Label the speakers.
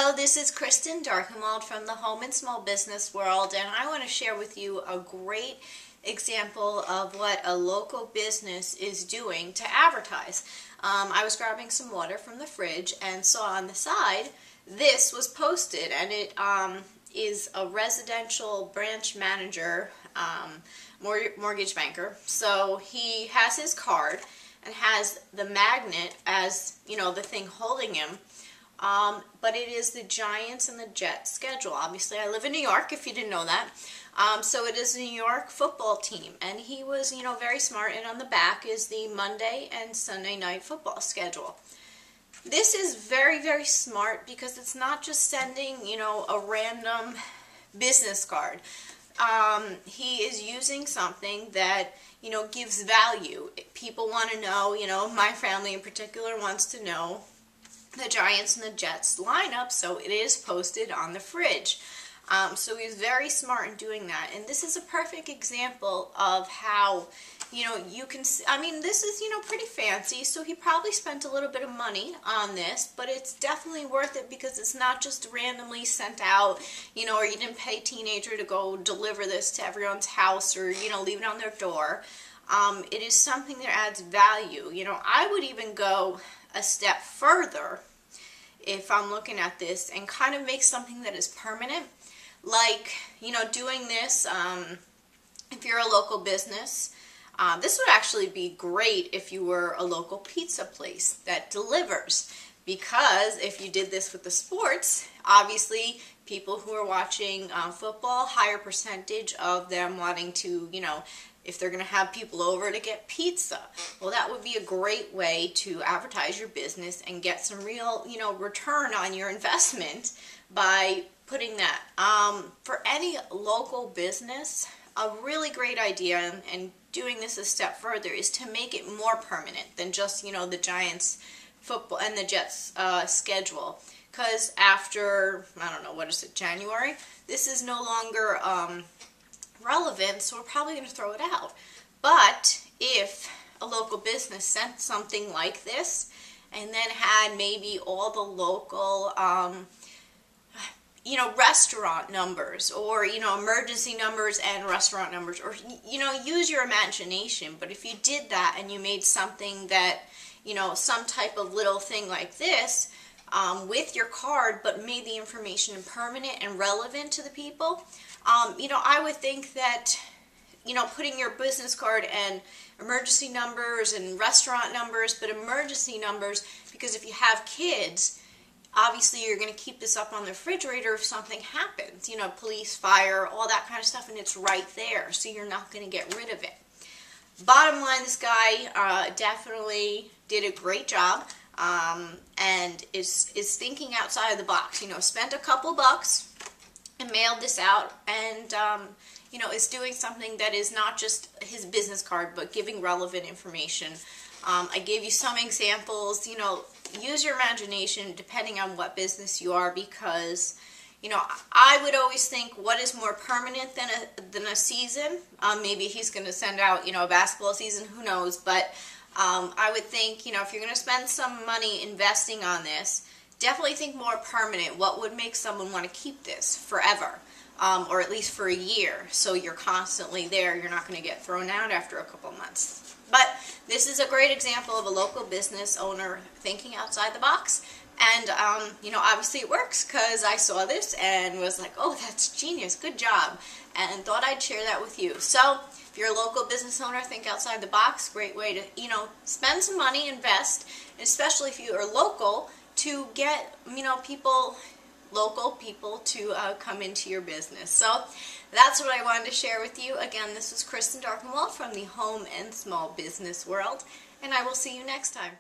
Speaker 1: Hello, this is Kristen Darkenwald from the Home and Small Business World, and I want to share with you a great example of what a local business is doing to advertise. I was grabbing some water from the fridge and saw on the side this was posted, and it is a residential branch manager, mortgage banker. So he has his card and has the magnet as, you know, the thing holding him. But it is the Giants and the Jets schedule. Obviously, I live in New York, if you didn't know that. So it is the New York football team. And he was, you know, very smart. And on the back is the Monday and Sunday night football schedule. This is very, very smart because it's not just sending, you know, a random business card. He is using something that, you know, gives value. People want to know, you know, my family in particular wants to know the Giants and the Jets lineup, so it is posted on the fridge. So he's very smart in doing that, and this is a perfect example of how, you know, you can, I mean, this is, you know, pretty fancy, so he probably spent a little bit of money on this, but it's definitely worth it because it's not just randomly sent out, you know, or you didn't pay a teenager to go deliver this to everyone's house or, you know, leave it on their door. It is something that adds value. You know, I would even go a step further if I'm looking at this and kind of make something that is permanent, like, you know, doing this if you're a local business. This would actually be great if you were a local pizza place that delivers, because if you did this with the sports, obviously people who are watching football, higher percentage of them wanting to, you know, if they're going to have people over to get pizza. Well, that would be a great way to advertise your business and get some real, you know, return on your investment by putting that. For any local business, a really great idea, and doing this a step further, is to make it more permanent than just, you know, the Giants football and the Jets schedule. Because after, I don't know, what is it, January, this is no longer relevant, so we're probably going to throw it out. But if a local business sent something like this and then had maybe all the local you know, restaurant numbers, or, you know, emergency numbers and restaurant numbers, or, you know, use your imagination. But if you did that and you made something that, you know, some type of little thing like this with your card, but made the information permanent and relevant to the people, you know, I would think that, you know, putting your business card and emergency numbers and restaurant numbers, but emergency numbers, because if you have kids, obviously you're going to keep this up on the refrigerator if something happens, you know, police, fire, all that kind of stuff, and it's right there, so you're not going to get rid of it. Bottom line, this guy definitely did a great job, and is thinking outside of the box. You know, spent a couple bucks and mailed this out, and you know, is doing something that is not just his business card, but giving relevant information. I gave you some examples. You know, use your imagination depending on what business you are, because, you know, I would always think, what is more permanent than a season? Maybe he's going to send out, you know, a basketball season, who knows, but I would think, you know, if you're going to spend some money investing on this, definitely think more permanent. What would make someone want to keep this forever, or at least for a year, so you're constantly there, you're not going to get thrown out after a couple months. But this is a great example of a local business owner thinking outside the box, and you know, obviously it works, because I saw this and was like, oh, that's genius, good job, and thought I'd share that with you. So if you're a local business owner, think outside the box. Great way to, you know, spend some money, invest, and especially if you are local, to get, you know, local people to come into your business. So that's what I wanted to share with you. Again, this is Kristen Darkenwald from the Home and Small Business World, and I will see you next time.